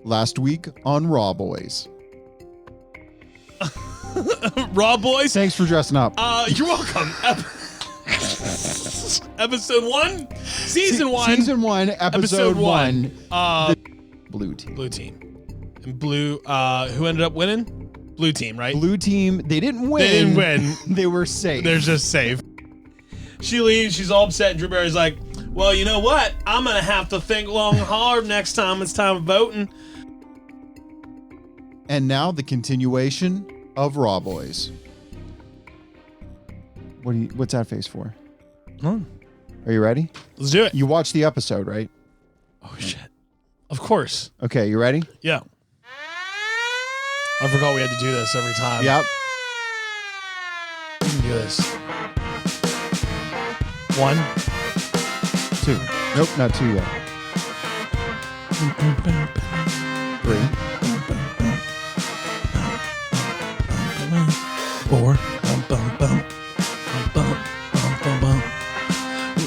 Last week on Raw Boys. Raw Boys? Thanks for dressing up. You're welcome. Episode 1? Season 1. Season 1, episode 1. Blue team. Blue team. And blue, who ended up winning? Blue team, right? Blue team, they didn't win. They didn't win. They were safe. They're just safe. She leaves. She's all upset. And Drew Barry's like, well, you know what? I'm going to have to think long and hard next time it's time for voting. And now the continuation of Raw Boys. What's that face for? Huh? Are you ready? Let's do it. You watched the episode, right? Oh, shit. Of course. Okay, you ready? Yeah. I forgot we had to do this every time. Yep. We can do this. 1, 2. Nope, not 2 yet. 3. 4.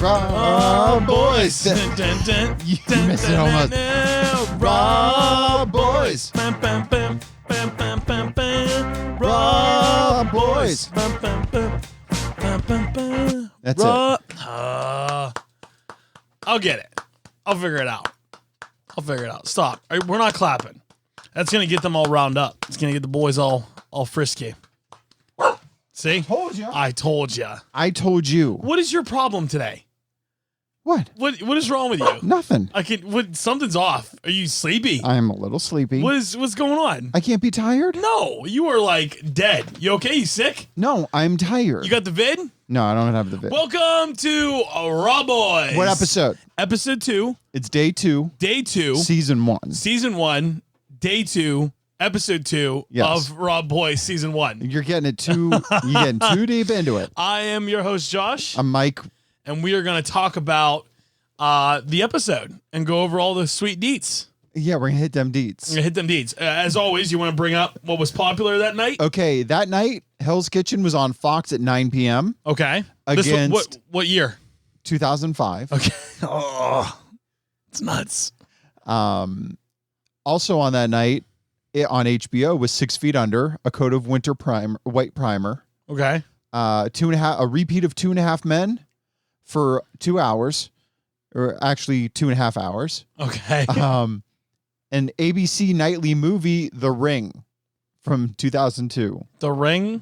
Raw Boys. You missed it almost. Raw Boys. Raw Boys. That's it. I'll get it. I'll figure it out. Stop. We're not clapping. That's going to get them all round up. It's going to get the boys all frisky. See? I told you. I told you. What is your problem today? What? What is wrong with you? Nothing. Something's off. Are you sleepy? I'm a little sleepy. What's going on? I can't be tired? No, you are like dead. You okay? You sick? No, I'm tired. You got the vid? No, I don't have the vid. Welcome to Raw Boys. What episode? Episode 2. It's day 2. Day 2. Season 1. Season 1. Day 2. Episode 2 of Raw Boys Season 1. You're getting too deep into it. I am your host, Josh. I'm Mike. And we are going to talk about the episode and go over all the sweet deets. Yeah, we're going to hit them deets. As always, you want to bring up what was popular that night? Okay, that night, Hell's Kitchen was on Fox at 9 p.m. Okay. Against what year? 2005. Okay. Oh, it's nuts. Also on that night, on HBO was 6 Feet Under, a coat of white primer. Okay. A repeat of 2.5 Men for 2 hours, or actually 2.5 hours. Okay. An ABC nightly movie, The Ring, from 2002. The Ring.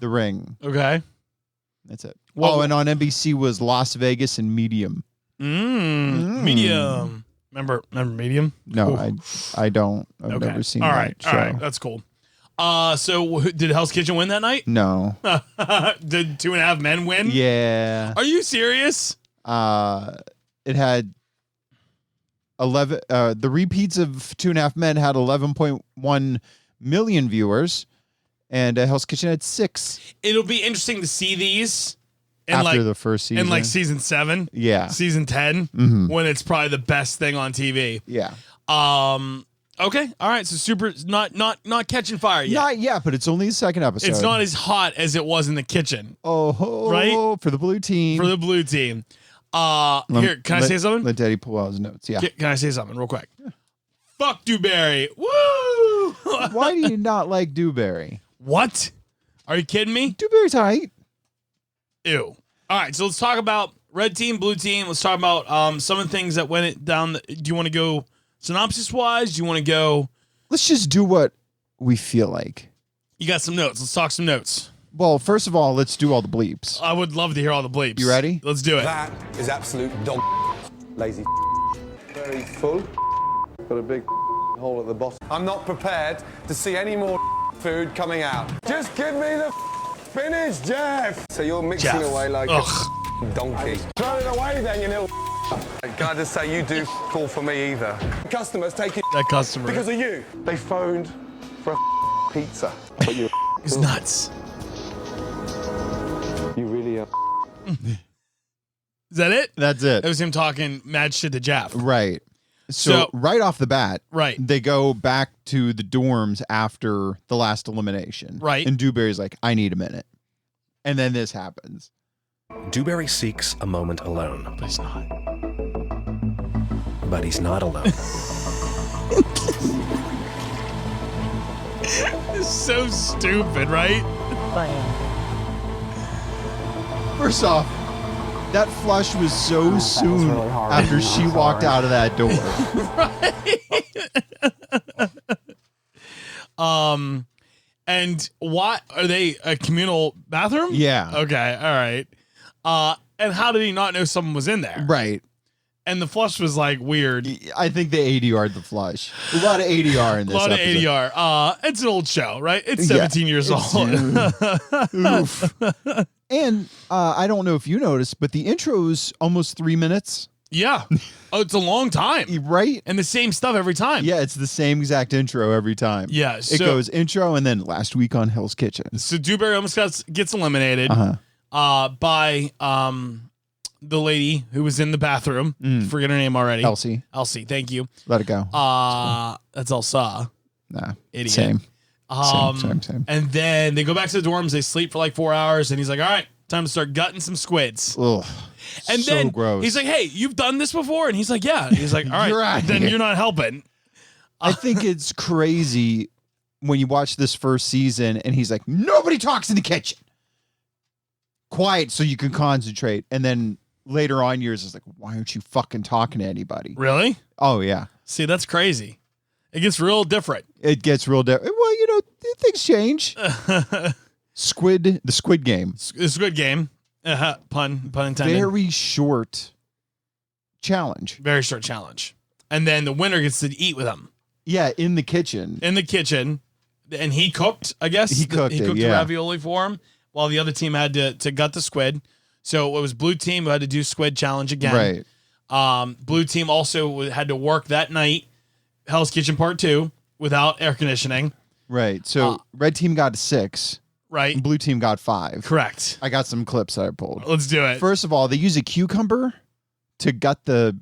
Okay. That's it. And on NBC was Las Vegas and Medium. Medium. Remember Medium? No, I don't. I've never seen that show. All right, that's cool. So did Hell's Kitchen win that night? No. Did 2.5 Men win? Yeah. Are you serious? It had 11. The repeats of 2.5 Men had 11.1 million viewers, and Hell's Kitchen had 6. It'll be interesting to see these. After the first season. In like season 7. Yeah. Season 10. When it's probably the best thing on TV. Yeah. Okay. All right. So super not catching fire yet. Not yet, but it's only the second episode. It's not as hot as it was in the kitchen. Oh, right? For the blue team. Here, can I say something? Let Daddy pull out his notes. Yeah. Can I say something real quick? Yeah. Fuck Dewberry. Woo! Why do you not like Dewberry? What? Are you kidding me? Dewberry's height. Ew. All right, so let's talk about red team, blue team. Let's talk about some of the things that went down. Do you want to go synopsis-wise? Do you want to go? Let's just do what we feel like. You got some notes. Let's talk some notes. Well, first of all, let's do all the bleeps. I would love to hear all the bleeps. You ready? Let's do it. That is absolute dog lazy. Very full. Got a big hole at the bottom. I'm not prepared to see any more food coming out. Just give me the finish, Jeff. So you're mixing away like a donkey. Throw it away then, you little. I gotta say, you do call for me either. Customers taking that customer because of you. They phoned for a pizza, but you. It's nuts. You really are. Is that it? That's it. It was him talking mad shit to Jeff. Right. So right off the bat, they go back to the dorms after the last elimination. Right. And Dewberry's like, I need a minute. And then this happens. Dewberry seeks a moment alone. But he's not. But he's not alone. It's so stupid, right? First off, that flush was so soon really hard. after she walked out of that door. And why are they a communal bathroom? Yeah. Okay. All right. And how did he not know someone was in there? Right. And the flush was like weird. I think they ADR'd the flush. A lot of ADR in this A lot episode. of ADR. It's an old show, right? It's 17 years old. Oof. And I don't know if you noticed, but the intro's almost 3 minutes. Yeah. Oh, it's a long time. Right? And the same stuff every time. Yeah, it's the same exact intro every time. Yeah. It goes intro and then last week on Hell's Kitchen. So Dewberry almost gets eliminated by the lady who was in the bathroom. Forget her name already. Elsie. Elsie, thank you. Let it go. That's Elsa. Nah. Idiot. Same. Same. And then they go back to the dorms. They sleep for like 4 hours. And he's like, all right, time to start gutting some squids. Ugh. And so then gross. he's like, hey, you've done this before? And he's like, yeah. He's like, all right, You're out then here. you're not helping. I think it's crazy when you watch this first season and he's like, nobody talks in the kitchen. Quiet so you can concentrate. And then later on years, it's like, why aren't you fucking talking to anybody? Really? Oh, yeah. See, that's crazy. It gets real different. It gets real different. Well, you know, things change. The Squid Game. The Squid Game. Pun intended. Very short challenge. Very short challenge. And then the winner gets to eat with him Yeah, in the kitchen. in the kitchen. And he cooked, I guess. He cooked it, the yeah. ravioli for him while the other team had to gut the squid. So it was blue team who had to do squid challenge again. Right. Blue team also had to work that night, Hell's Kitchen Part 2, without air conditioning. Right. So red team got 6. Right? And blue team got 5. Correct. I got some clips that I pulled. Let's do it. First of all, they use a cucumber to gut the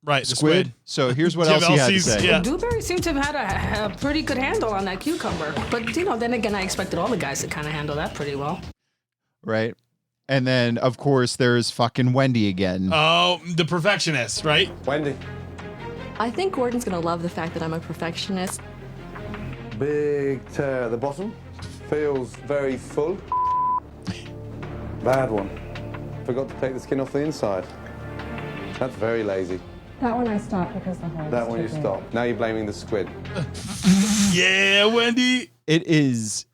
Right, the squid. So here's what Do you else have he had to Elsie's? say. Yeah. Dewberry seemed to have had a pretty good handle on that cucumber. But, you know, then again, I expected all the guys to kind of handle that pretty well. Right. And then, of course, there's fucking Wendy again. Oh, the perfectionist, right? Wendy. I think Gordon's gonna love the fact that I'm a perfectionist. Big tear at the bottom. Feels very full. Bad one. Forgot to take the skin off the inside. That's very lazy. That one I stopped because the hole. That one you stopped. Now you're blaming the squid. Yeah, Wendy. It is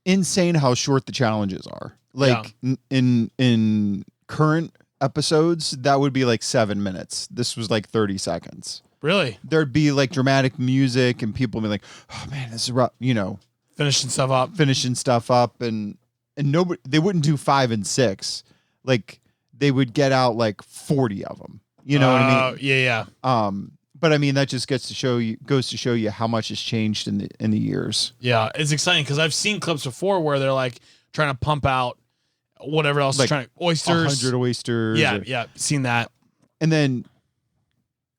insane how short the challenges are. Like in current episodes, that would be like 7 minutes. This was like 30 seconds. Really? There'd be like dramatic music and people be like, oh man, this is rough, you know, Finishing stuff up and nobody, they wouldn't do 5 and 6. Like they would get out like 40 of them. You know what I mean? Yeah. But I mean, that just goes to show you how much has changed in the years. Yeah, it's exciting because I've seen clips before where they're like trying to pump out whatever else, Like trying oysters. 100 oysters. Yeah, seen that. And then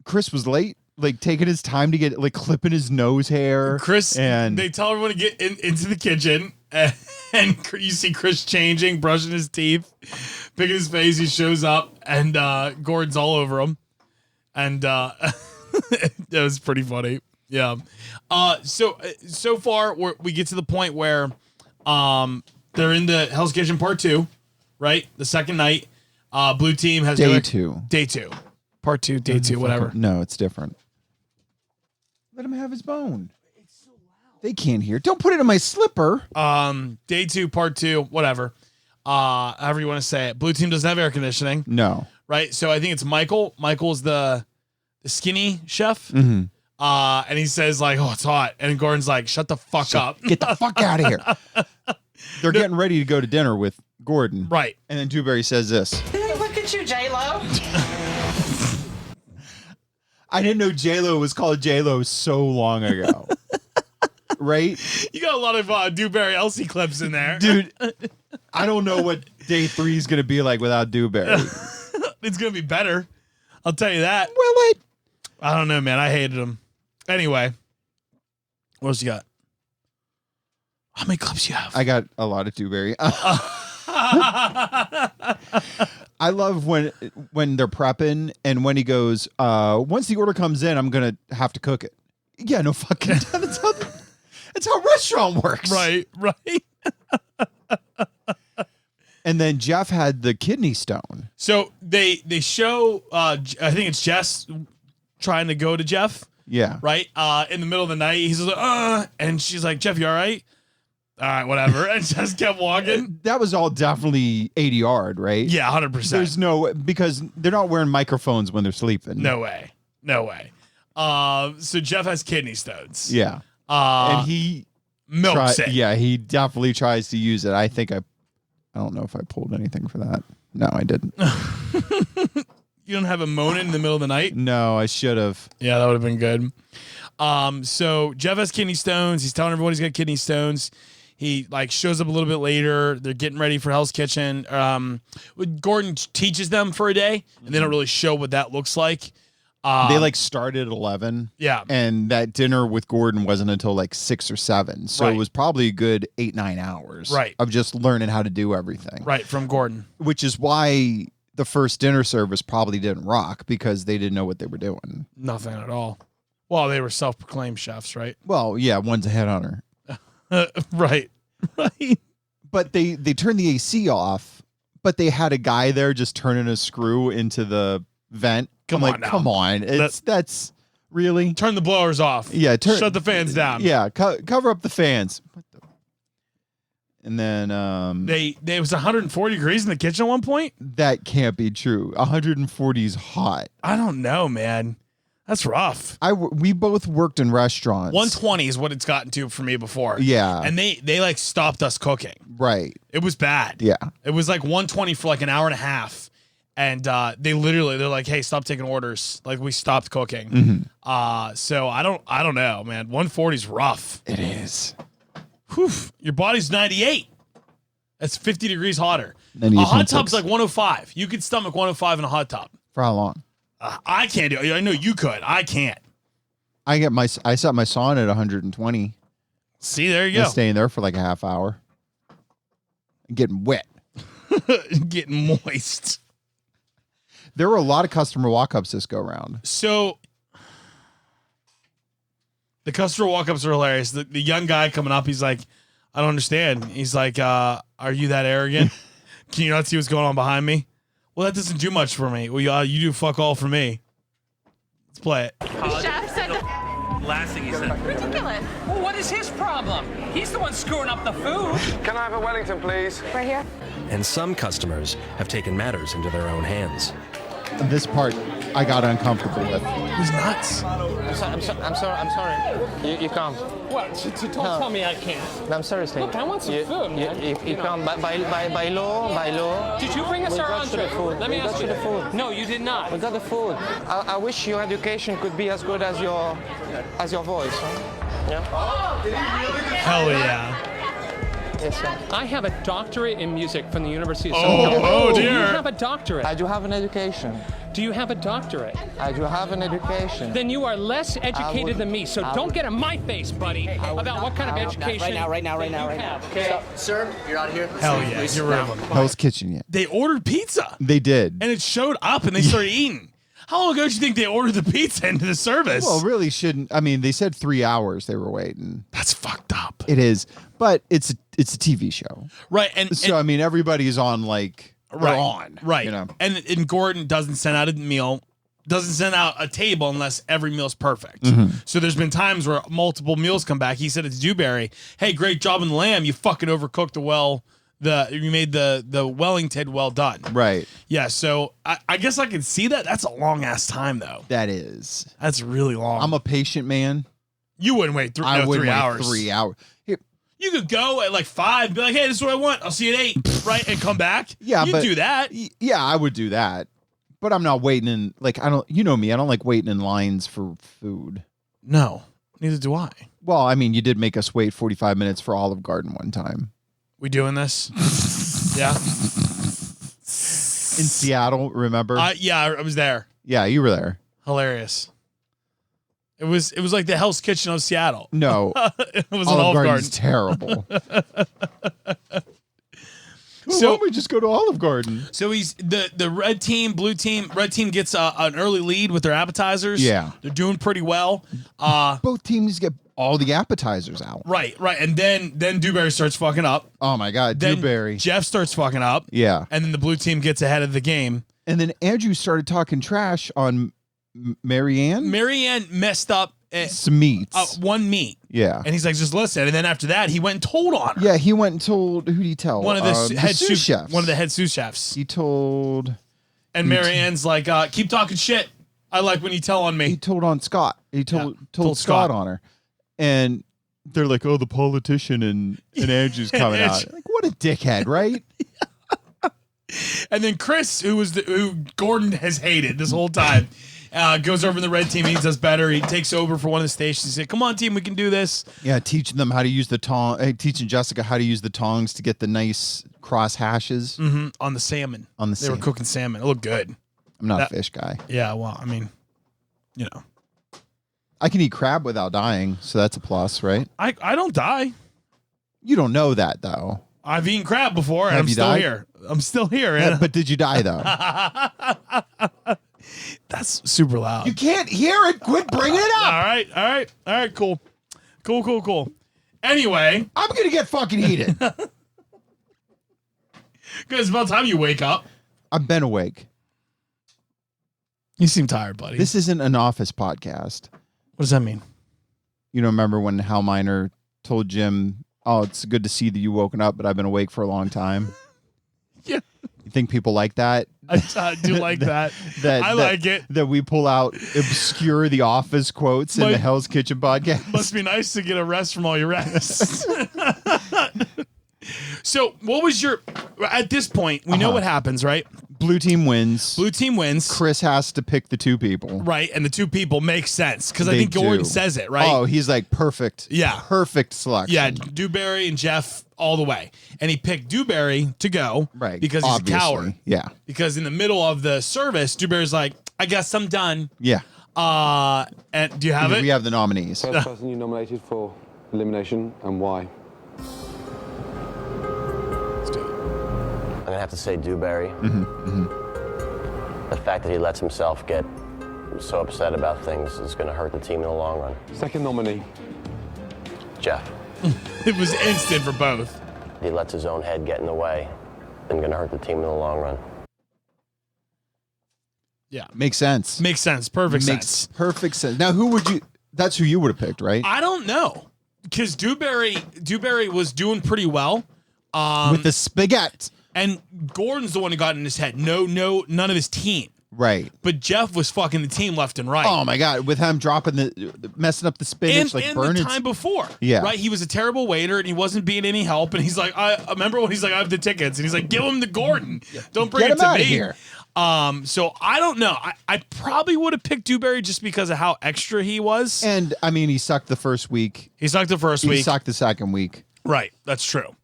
Chris was late, like taking his time to get like clipping his nose hair. Chris, and they tell everyone to get into the kitchen, and you see Chris changing, brushing his teeth, picking his face. He shows up, and Gordon's all over him, and it was pretty funny. Yeah. So far we get to the point where they're in the Hell's Kitchen Part 2, right? The second night. Blue team has Day 2. Day 2. Part 2, day 2, whatever. No, it's different. Let him have his bone. It's so loud. They can't hear. Don't put it in my slipper. Day 2, Part 2, whatever. However you want to say it. Blue team doesn't have air conditioning, No. right? So I think it's Michael. Michael's the skinny chef. Mm-hmm. And he says like, "Oh, it's hot," and Gordon's like, "Shut the fuck up." Get the fuck out of here. They're getting ready to go to dinner with Gordon. Right. And then Dewberry says this. Look at you, J-Lo. I didn't know J-Lo was called J-Lo so long ago. Right? You got a lot of Dewberry Elsie clips in there. Dude, I don't know what day 3 is going to be like without Dewberry. It's going to be better. I'll tell you that. Well, I don't know, man. I hated him. Anyway. What else you got? How many clips you have? I got a lot of Dewberry. I love when they're prepping and when he goes, once the order comes in, I'm going to have to cook it. Yeah, no fucking. That's That's how restaurant works. Right. And then Jeff had the kidney stone. So they show, I think it's Jess trying to go to Jeff. Yeah. Right. In the middle of the night, he's like, and she's like, Jeff, you all right? All right, whatever. And just kept walking. That was all definitely 80 yard, right? Yeah, 100%. There's no, because they're not wearing microphones when they're sleeping. No way. So Jeff has kidney stones. Yeah. And he milks it. Yeah, he definitely tries to use it. I don't know if I pulled anything for that. No, I didn't. You don't have a moaning in the middle of the night? No, I should have. Yeah, that would have been good. So Jeff has kidney stones. He's telling everyone he's got kidney stones. He shows up a little bit later. They're getting ready for Hell's Kitchen. Gordon teaches them for a day, and they don't really show what that looks like. They started at 11. Yeah. And that dinner with Gordon wasn't until 6 or 7. So Right. it was probably a good 8-9 hours. Right. Of just learning how to do everything. Right, from Gordon. Which is why the first dinner service probably didn't rock, because they didn't know what they were doing. Nothing at all. Well, they were self-proclaimed chefs, right? Well, yeah, one's a headhunter. Right. But they turned the AC off, but they had a guy there just turning a screw into the vent. Come on now. Come on. That's really? Turn the blowers off. Yeah. Shut the fans down. Yeah. Cover up the fans. And then It was 140 degrees in the kitchen at one point? that can't be true. 140 is hot. I don't know, man. That's rough. We both worked in restaurants. 120 is what it's gotten to for me before. Yeah. And they stopped us cooking. Right. It was bad. Yeah. It was 120 for an hour and a half. And they're like, hey, stop taking orders. We stopped cooking. Mm-hmm. So I don't know, man. 140 is rough. It is. Whew. Your body's 98. That's 50 degrees hotter. Then you A eat hot some tub's 105. You could stomach 105 in a hot tub. For how long? I can't do it. I know you could. I can't. I set my sauna at 120. See, there you I'm go. staying there for a half hour. Getting wet. Getting moist. There were a lot of customer walk-ups this go round. So the customer walk-ups are hilarious. The young guy coming up, he's like, I don't understand. He's like, are you that arrogant? Can you not see what's going on behind me? Well, that doesn't do much for me. Well, you do fuck all for me. Let's play it. Chef said Last thing he said. ridiculous. Well, what is his problem? He's the one screwing up the food. Can I have a Wellington, please? Right here. And some customers have taken matters into their own hands. This part I got uncomfortable with. He's nuts. I'm sorry. You can't. What? Don't tell me I can't. No, I'm sorry, Steve. Look, I want some food, man. You can't. By law. Did you bring us We our got you the entree? food. Let me We ask got you you the food. No, you did not. We got the food. I wish your education could be as good as your voice. Huh? Yeah. Hell yeah. Yes, sir. I have a doctorate in music from the University of Oh, Southern California. oh, Do you dear. have a doctorate? I do have an education. Do you have a doctorate? I do have an education. Then you are less educated than me, so I don't would- get in my face, buddy, about what kind of education Right now. you have, okay? Sir, you're out of here. Hell yeah. Get rid of him. Hell's Kitchen yet. They ordered pizza. They did. And it showed up and they started eating. How long ago did you think they ordered the pizza into the service? Well, really shouldn't. I mean, they said 3 hours they were waiting. That's fucked up. It is, but it's a TV show. Right. And So, I mean, everybody's on they're right, on. right. You know? And Gordon doesn't send out a meal, doesn't send out a table unless every meal's perfect. Mm-hmm. So there's been times where multiple meals come back. He said it's Dewberry. Hey, great job on the lamb. You fucking overcooked you made the Wellington well done. Right. Yeah. So I guess I can see that. That's a long ass time though. That is. That's really long. I'm a patient man. You wouldn't wait I wouldn't 3 wait hours. 3 hours. Here, You could go at 5, be like, hey, this is what I want. I'll see you at 8, right? And come back. Yeah, you but do that. Yeah, I would do that. But I'm not waiting in I don't. You know me. I don't like waiting in lines for food. No, neither do I. Well, I mean, you did make us wait 45 minutes for Olive Garden one time We doing this? Yeah. in Seattle. Remember? Yeah, I was there. Yeah, you were there. Hilarious. It was like the Hell's Kitchen of Seattle. No, It was an Olive Olive Garden's Garden. terrible. Why don't we just go to Olive Garden? So he's the red team, blue team. Red team gets an early lead with their appetizers. Yeah. They're doing pretty well. Both teams get all the appetizers out. Right. And then Dewberry starts fucking up. Oh my God, Then Dewberry. Jeff starts fucking up. Yeah. And then the blue team gets ahead of the game. And then Andrew started talking trash on Marianne. Marianne messed up Some meats. one meat. Yeah. And he's like, just listen. And then after that, he went and told on her. Yeah, he went and told, who did he tell? One of the head sous chefs. One of the head sous chefs. He told... And Marianne's like, keep talking shit. I like when you tell on me. He told on Scott. He told told Scott Scott on her. And they're like, oh, the politician and Andrew's coming out. Like, what a dickhead, right? And then Chris, who Gordon has hated this whole time, goes over to the red team. He does better. He takes over for one of the stations. He said, come on, team, we can do this. Yeah, teaching them how to use the teaching Jessica how to use the tongs to get the nice cross hashes. Mm-hmm. On the salmon. They were cooking salmon. It looked good. I'm not a fish guy. Yeah, well, I mean, I can eat crab without dying, so that's a plus, right? I don't die. You don't know that, though. I've eaten crab before, and Have I'm you still died? here. I'm still here. Yeah, but did you die, though? That's super loud. You can't hear it. Quit bringing it up. All right, cool. Anyway. I'm going to get fucking heated. Because it's about time you wake up. I've been awake. You seem tired, buddy. This isn't an office podcast. What does that mean? You don't remember when Hal Miner told Jim, oh, it's good to see that you woken up, but I've been awake for a long time. Yeah. You think people like that? I do like that. I like it. That we pull out obscure The Office quotes in the Hell's Kitchen podcast. Must be nice to get a rest from all your rest. So what was at this point, we know what happens, right? Blue team wins. Chris has to pick the two people. Right, and the two people make sense because I They think Gordon do. says it, right? Oh, he's like perfect. Yeah. Perfect selection. Yeah, Dewberry and Jeff all the way. And he picked Dewberry to go. Right. Because he's obviously. a coward. Yeah. Because in the middle of the service, Dewberry's like, I guess I'm done. Yeah. And do you have it? We have the nominees. First person you nominated for elimination and why? I'm gonna have to say Dewberry. The fact that he lets himself get so upset about things is gonna hurt the team in the long run. Second nominee. Jeff. It was instant for both. He lets his own head get in the way, and gonna hurt the team in the long run. Yeah. Makes sense. Makes sense. Perfect Makes sense. perfect sense. Now, that's who you would have picked, right? I don't know. Because Dewberry was doing pretty well. With the spaghetti. And Gordon's the one who got in his head. No, none of his team. Right. But Jeff was fucking the team left and right. Oh my God. With him dropping messing up the spinach, and burning. the time before. Yeah. Right? He was a terrible waiter and he wasn't being any help. And he's like, I remember when he's like, I have the tickets. And he's like, give him to Gordon. Don't bring Get it him to outta me. here. So I don't know. I probably would have picked Dewberry just because of how extra he was. And I mean, he sucked the first week. He sucked the first week. He sucked the second week. Right. That's true.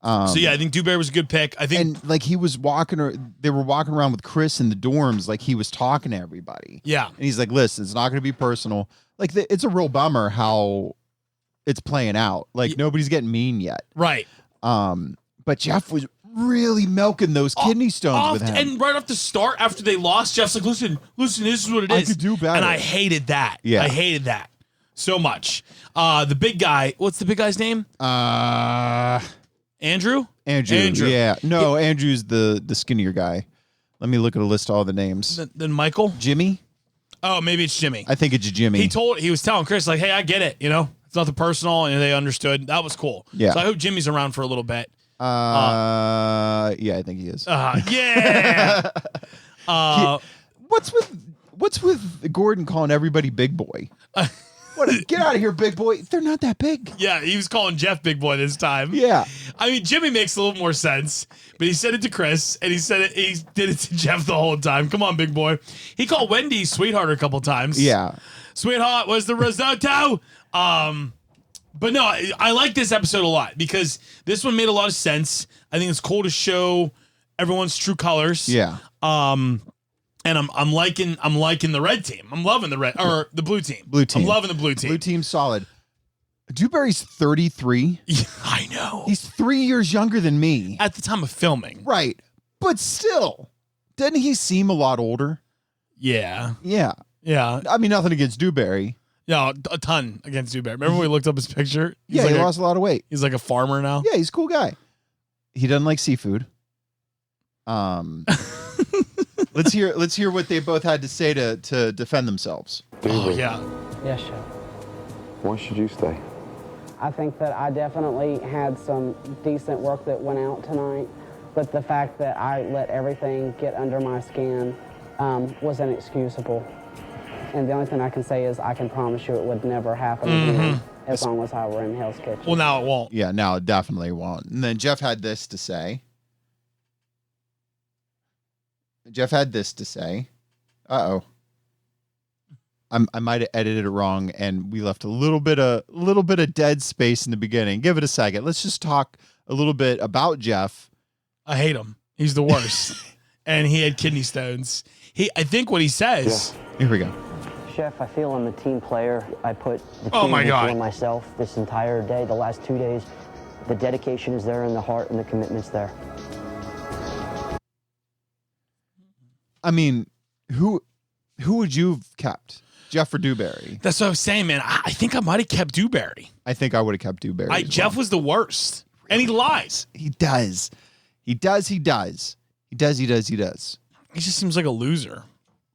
So yeah, I think Dewberry was a good pick. I think, and like they were walking around with Chris in the dorms, like he was talking to everybody. Yeah, and he's like, "Listen, it's not going to be personal. Like it's a real bummer how it's playing out. Like nobody's getting mean yet, right? But Jeff was really milking those kidney stones with him, and right off the start, after they lost, Jeff's like, "Listen, this is what it is. I could do better," and I hated that. Yeah, I hated that so much. The big guy, what's the big guy's name? Andrew? Andrew. Yeah. No, Andrew's the skinnier guy. Let me look at a list of all the names. Then Michael? Jimmy? Oh, maybe it's Jimmy. I think it's Jimmy. He was telling Chris, like, hey, I get it, It's nothing personal, and they understood. That was cool. Yeah. So I hope Jimmy's around for a little bit. Yeah, I think he is. Yeah. What's with Gordon calling everybody big boy? Get out of here, big boy. They're not that big. Yeah, he was calling Jeff big boy this time. Yeah. I mean, Jimmy makes a little more sense, but he said it to Chris, and he did it to Jeff the whole time. Come on, big boy. He called Wendy sweetheart a couple times. Yeah. Sweetheart, where's the risotto? But no, I like this episode a lot because this one made a lot of sense. I think it's cool to show everyone's true colors. Yeah. And I'm liking the red team. I'm loving the blue team. Blue team. I'm loving the blue team. Blue team's solid. Dewberry's 33. I know. He's 3 years younger than me. At the time of filming. Right. But still, didn't he seem a lot older? Yeah. Yeah. Yeah. I mean, nothing against Dewberry. Yeah, a ton against Dewberry. Remember when we looked up his picture? Yeah, he lost a lot of weight. He's like a farmer now. Yeah, he's a cool guy. He doesn't like seafood. Let's hear what they both had to say to defend themselves. Oh, yeah. Yes, Chef. Why should you stay? I think that I definitely had some decent work that went out tonight, but the fact that I let everything get under my skin was inexcusable. And the only thing I can say is I can promise you it would never happen again as long as I were in Hell's Kitchen. Well, now it won't. Yeah, now it definitely won't. And then Jeff had this to say. Uh-oh. I might have edited it wrong, and we left a little bit of dead space in the beginning. Give it a second. Let's just talk a little bit about Jeff. I hate him. He's the worst. And he had kidney stones. I think what he says. Yeah. Here we go. Chef, I feel I'm a team player. I put the team before myself this entire day, the last 2 days. The dedication is there, and the heart and the commitment's there. I mean, who would you have kept? Jeff or Dewberry? That's what I was saying, man. I think I might have kept Dewberry. I think I would have kept Dewberry. Jeff was the worst. And he lies. He does. He just seems like a loser.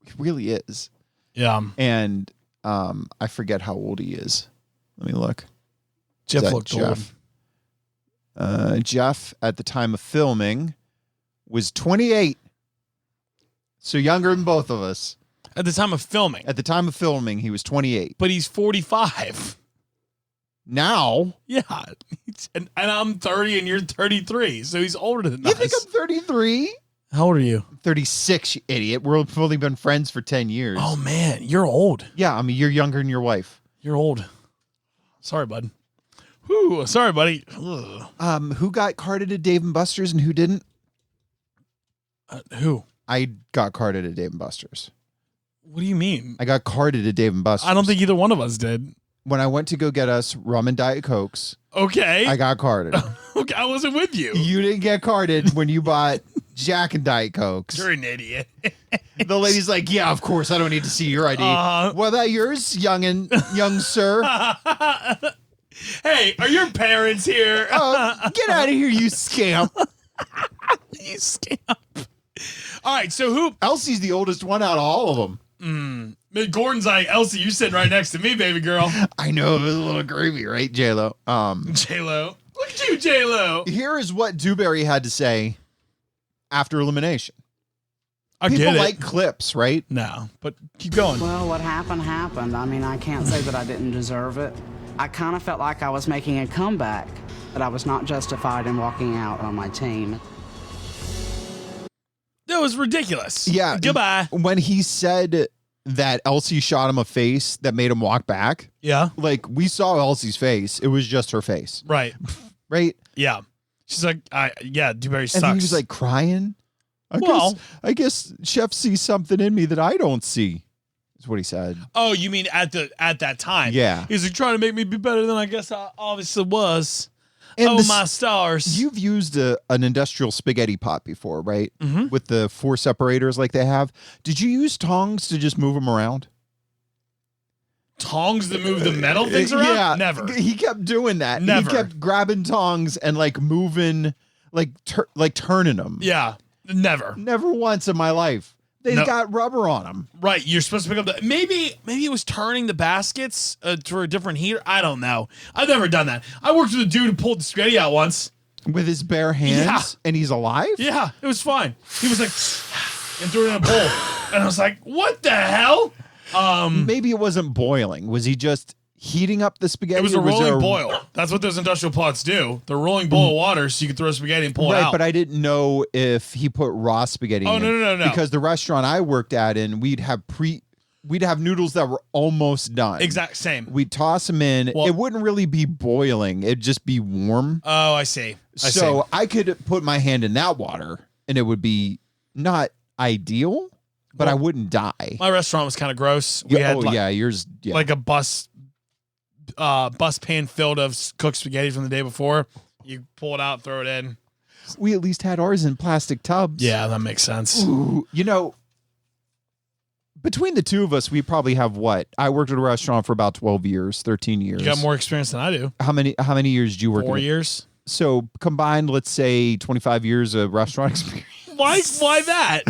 He really is. Yeah. And I forget how old he is. Let me look. Jeff looked old. Jeff, at the time of filming, was 28. So younger than both of us. At the time of filming. At the time of filming, he was 28. But he's 45. Now? Yeah. And I'm 30 and you're 33. So he's older than us. You think I'm 33? How old are you? 36, you idiot. We've only been friends for 10 years. Oh, man. You're old. Yeah, I mean, you're younger than your wife. You're old. Sorry, bud. Whew, sorry, buddy. Ugh. Who got carded at Dave & Buster's and who didn't? Who? I got carded at Dave & Buster's. What do you mean? I got carded at Dave & Buster's. I don't think either one of us did. When I went to go get us rum and Diet Cokes, okay, I got carded. Okay, I wasn't with you. You didn't get carded when you bought Jack and Diet Cokes. You're an idiot. The lady's like, yeah, of course, I don't need to see your ID. Well, that yours, young sir? Hey, are your parents here? Get out of here, you scamp. You scamp. All right, so who? Elsie's the oldest one out of all of them. Gordon's like, Elsie, you sitting right next to me, baby girl. I know, it was a little gravy, right, J-Lo? J-Lo. Look at you, J-Lo. Here is what Dewberry had to say after elimination. People like clips, right? No, but keep going. Well, what happened, happened. I mean, I can't say that I didn't deserve it. I kind of felt like I was making a comeback, but I was not justified in walking out on my team. That was ridiculous. Yeah. Goodbye. When he said that Elsie shot him a face that made him walk back. Yeah. Like, we saw Elsie's face. It was just her face. Right. Right? Yeah. She's like, Dewberry sucks. And he was like crying. I guess Chef sees something in me that I don't see. Is what he said. Oh, you mean at that time? Yeah. He's like trying to make me be better than I guess I obviously was. And my stars. You've used an industrial spaghetti pot before, right? Mm-hmm. With the 4 separators like they have. Did you use tongs to just move them around? Tongs to move the metal things around? Yeah. Never. He kept doing that. Never. He kept grabbing tongs and like moving, like turning them. Yeah. Never. Never once in my life. They got rubber on them. Right. You're supposed to pick up maybe it was turning the baskets for a different heater. I don't know. I've never done that. I worked with a dude who pulled the spaghetti out once. With his bare hands? And he's alive? Yeah. It was fine. He was like, and threw it in a bowl. And I was like, what the hell? Maybe it wasn't boiling. Was he just heating up the spaghetti? It was a rolling boil. That's what those industrial pots do. They're rolling boil of water so you can throw spaghetti and pull it out. Right, but I didn't know if he put raw spaghetti in. No. Because the restaurant I worked at we'd have noodles that were almost done. Exact same. We'd toss them in. Well, it wouldn't really be boiling. It'd just be warm. Oh, I see. I could put my hand in that water and it would be not ideal, but I wouldn't die. My restaurant was kind of gross. We had yours. Yeah. like a bus bus pan filled of cooked spaghetti from the day before. You pull it out, throw it in. We at least had ours in plastic tubs. Yeah, that makes sense. Ooh, between the two of us, we probably have what? I worked at a restaurant for about 12 years, 13 years. You got more experience than I do. How many years do you work? 4 years. So combined, let's say 25 years of restaurant experience. Why that?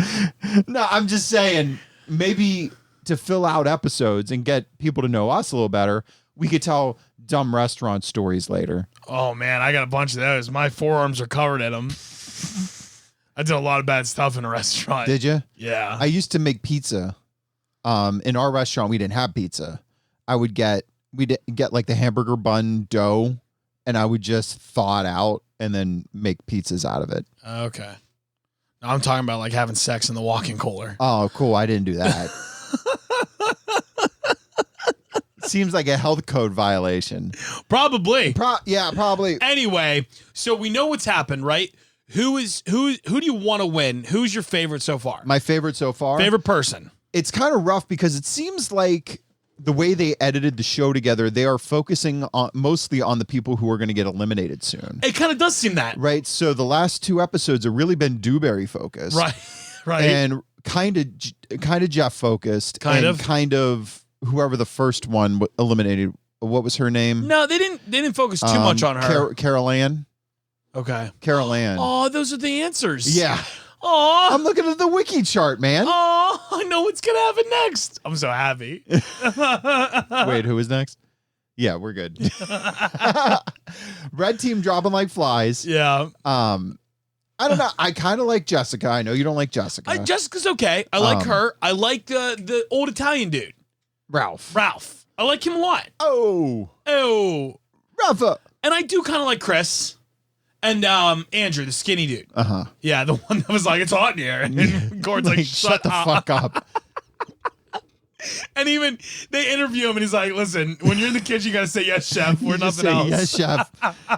No, I'm just saying maybe to fill out episodes and get people to know us a little better, we could tell dumb restaurant stories later. Oh man, I got a bunch of those. My forearms are covered in them. I did a lot of bad stuff in a restaurant. Did you? Yeah. I used to make pizza. In our restaurant, we didn't have pizza. We'd get like the hamburger bun dough, and I would just thaw it out and then make pizzas out of it. Okay. I'm talking about like having sex in the walk-in cooler. Oh, cool. I didn't do that. Seems like a health code violation. Probably. Yeah, probably. Anyway, so we know what's happened, right? Who do you want to win? Who's your favorite so far? My favorite so far? Favorite person. It's kind of rough because it seems like the way they edited the show together, they are focusing mostly on the people who are going to get eliminated soon. It kind of does seem that. Right? So the last 2 episodes have really been Dewberry focused. Right. And kind of Jeff focused. Kind of whoever the first one eliminated. What was her name? No, they didn't focus too much on her. Carol Ann. Okay. Carol Ann. Oh, those are the answers. Yeah. Oh, I'm looking at the wiki chart, man. Oh, I know what's gonna happen next. I'm so happy. Wait, who is next? Yeah, we're good. Red team dropping like flies. Yeah. I don't know. I kind of like Jessica. I know you don't like Jessica. Jessica's okay. I like her. I like the old Italian dude, Ralph. I like him a lot. Oh, Rafa. And I do kind of like Chris. And Andrew, the skinny dude. Uh-huh. Yeah, the one that was like, it's hot in here. And Gord's like, shut the fuck up. And even they interview him and he's like, listen, when you're in the kitchen, you got to say yes, chef, or nothing else. Yes, chef.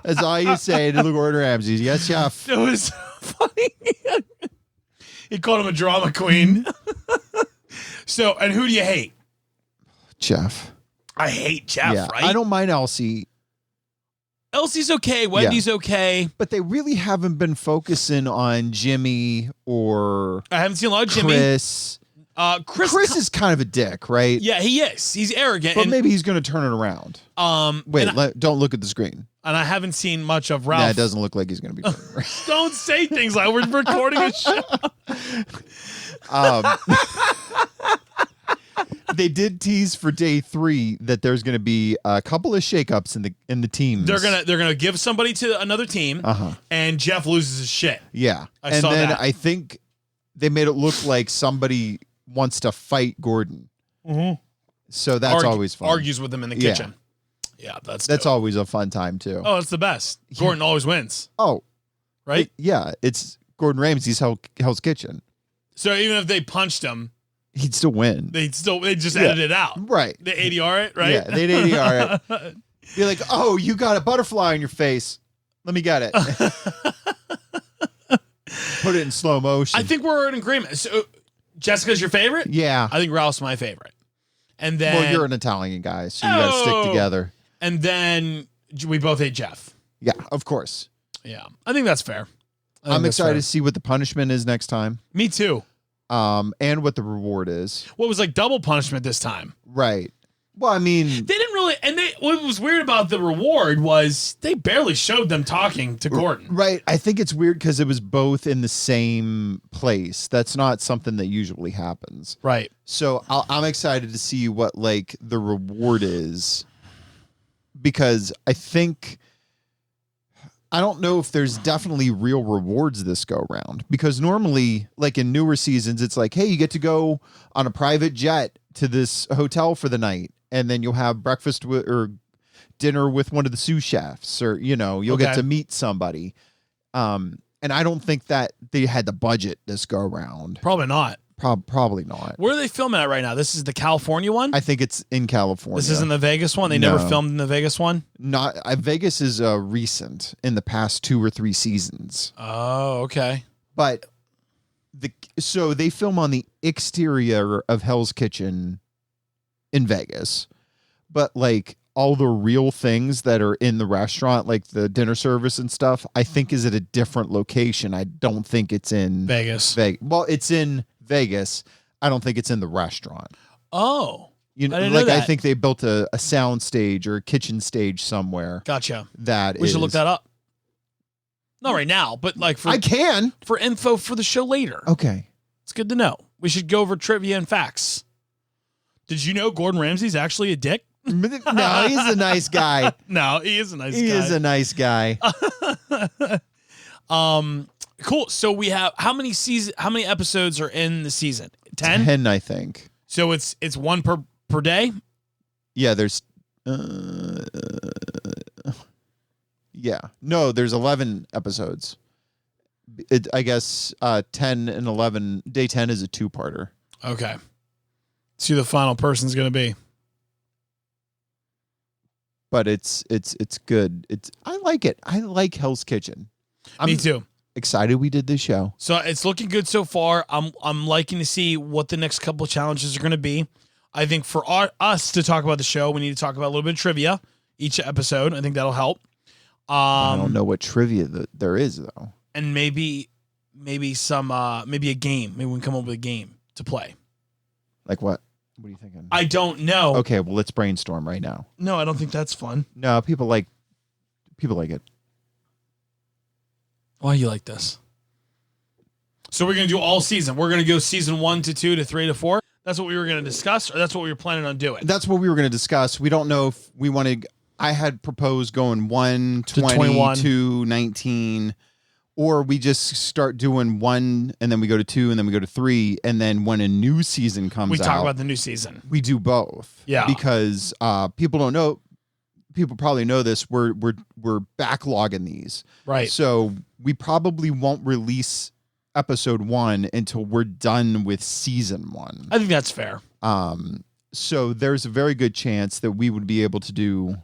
That's all you say to the Gordon Ramsays. Yes, chef. It was funny. He called him a drama queen. So, and who do you hate? Jeff. I hate Jeff, Yeah, right? I don't mind Elsie. Elsie's okay. Wendy's okay. But they really haven't been focusing on Jimmy or I haven't seen a lot of Jimmy. Chris. Chris is kind of a dick, right? Yeah, he is. He's arrogant. But maybe he's going to turn it around. Wait, don't look at the screen. And I haven't seen much of Ralph. Nah, it doesn't look like he's going to be turning around. Don't say things like we're recording a show. They did tease for day 3 that there's going to be a couple of shakeups in the teams. They're gonna give somebody to another team, and Jeff loses his shit. Yeah, I saw that. I think they made it look like somebody wants to fight Gordon. Mm-hmm. So that's always fun. Argues with him in the kitchen. Yeah, that's dope. always a fun time too. Oh, it's the best. Gordon always wins. Oh, right? It's Gordon Ramsay's Hell's Kitchen. So even if they punched him, he'd still win. They just edit it out. Right. They ADR it, right? Yeah, they'd ADR it. Be like, oh, you got a butterfly on your face. Let me get it. Put it in slow motion. I think we're in agreement. So Jessica's your favorite? Yeah. I think Ralph's my favorite. And then Well, you're an Italian guy, so you got to stick together. And then we both hate Jeff. Yeah, of course. Yeah. I think that's fair. I'm excited to see what the punishment is next time. Me too. And what the reward is. What was like double punishment this time? Right. Well, I mean, they didn't really, and what was weird about the reward was they barely showed them talking to Gordon. Right. I think it's weird because it was both in the same place. That's not something that usually happens. Right. So I'm excited to see what like the reward is, because I don't know if there's definitely real rewards this go round, because normally like in newer seasons, it's like, hey, you get to go on a private jet to this hotel for the night, and then you'll have breakfast or dinner with one of the sous chefs, or, you'll get to meet somebody. And I don't think that they had the budget this go round. Probably not. Probably not. Where are they filming at right now? This is the California one? I think it's in California. This isn't the Vegas one? They never filmed in the Vegas one? Not Vegas is recent, in the past 2 or 3 seasons. Oh, okay. But so they film on the exterior of Hell's Kitchen in Vegas, but like all the real things that are in the restaurant, like the dinner service and stuff, I think is at a different location. I don't think it's in Vegas. Well, it's in Vegas. I don't think it's in the restaurant. Oh, you know, I didn't like know that. I think they built a sound stage or a kitchen stage somewhere. Gotcha. We should look that up. Not right now, but like I can for info for the show later. Okay, it's good to know. We should go over trivia and facts. Did you know Gordon Ramsay's actually a dick? No, he's a nice guy. No, he is a nice guy. He is a nice guy. Cool. So we have how many episodes are in the season? 10? 10, I think. So it's one per day? Yeah, there's yeah. No, there's 11 episodes. I guess 10 and 11. Day 10 is a 2-parter. Okay. See who the final person's going to be. But it's good. I like it. I like Hell's Kitchen. Me too. Excited we did this show. So it's looking good so far. I'm liking to see what the next couple of challenges are going to be. I think for us to talk about the show, we need to talk about a little bit of trivia each episode. I think that'll help. I don't know what trivia there is though. And maybe some maybe a game. Maybe we can come up with a game to play. Like what? What are you thinking? I don't know. Okay, well let's brainstorm right now. No, I don't think that's fun. No, people like it. Why do you like this? So we're going to do all season. We're going to go season 1 to 2 to 3 to 4. That's what we were going to discuss, or that's what we were planning on doing. That's what we were going to discuss. We don't know if we wanted. I had proposed going 1, To 20, 21. 2, 19, or we just start doing 1 and then we go to 2 and then we go to 3, and then when a new season comes We out, talk about the new season. we do both. Yeah. because people don't know. People probably know this. We're backlogging these, Right. So we probably won't release episode 1 until we're done with season 1. I think that's fair. So there's a very good chance that we would be able to do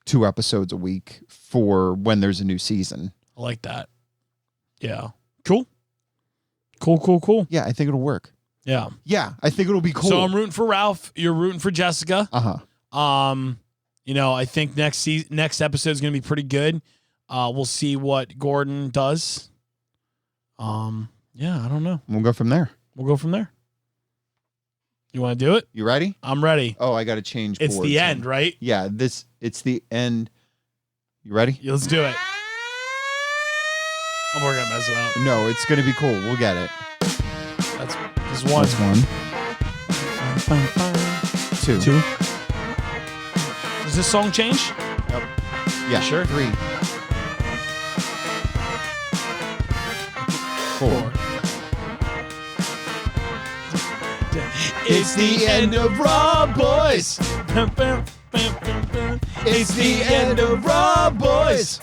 2 episodes a week for when there's a new season. I like that. Yeah. Cool. Cool. Yeah, I think it'll work. Yeah. Yeah, I think it'll be cool. So I'm rooting for Ralph. You're rooting for Jessica. Uh-huh. I think next episode is going to be pretty good. We'll see what Gordon does. Yeah, I don't know. We'll go from there. You want to do it? You ready? I'm ready. Oh, I got to change It's boards. the end, right? Yeah, it's the end. You ready? Yeah, let's do it. I'm working on messing up. No, it's going to be cool. We'll get it. That's one. That's 1. 2. Does this song change? Yep. Yeah. Sure. 3. 4. It's the end of Raw Boys. It's the end of Raw Boys.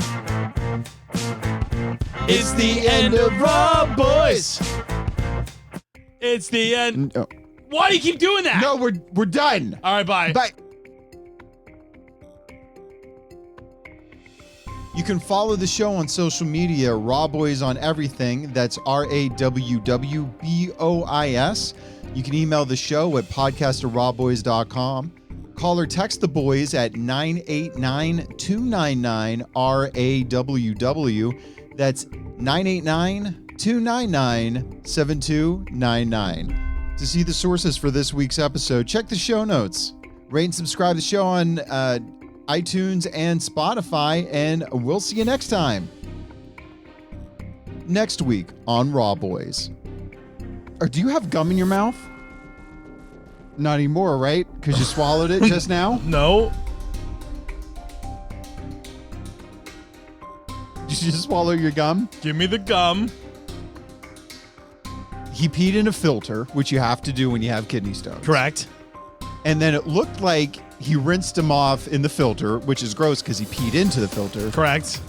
It's the end of Raw Boys. It's the end. No. Why do you keep doing that? No, we're done. All right, bye. Bye. You can follow the show on social media, Raw Boys on everything. That's RAWWBOIS. You can email the show at podcast@rawboys.com. Call or text the boys at 989-299-RAWW. That's 989-299-7299. To see the sources for this week's episode, check the show notes. Rate and subscribe to the show on iTunes and Spotify, and we'll see you next time. Next week on Raw Boys. Or do you have gum in your mouth? Not anymore, right? Because you swallowed it just now? No. Did you just swallow your gum? Give me the gum. He peed in a filter, which you have to do when you have kidney stones. Correct. And then it looked like he rinsed him off in the filter, which is gross because he peed into the filter. Correct.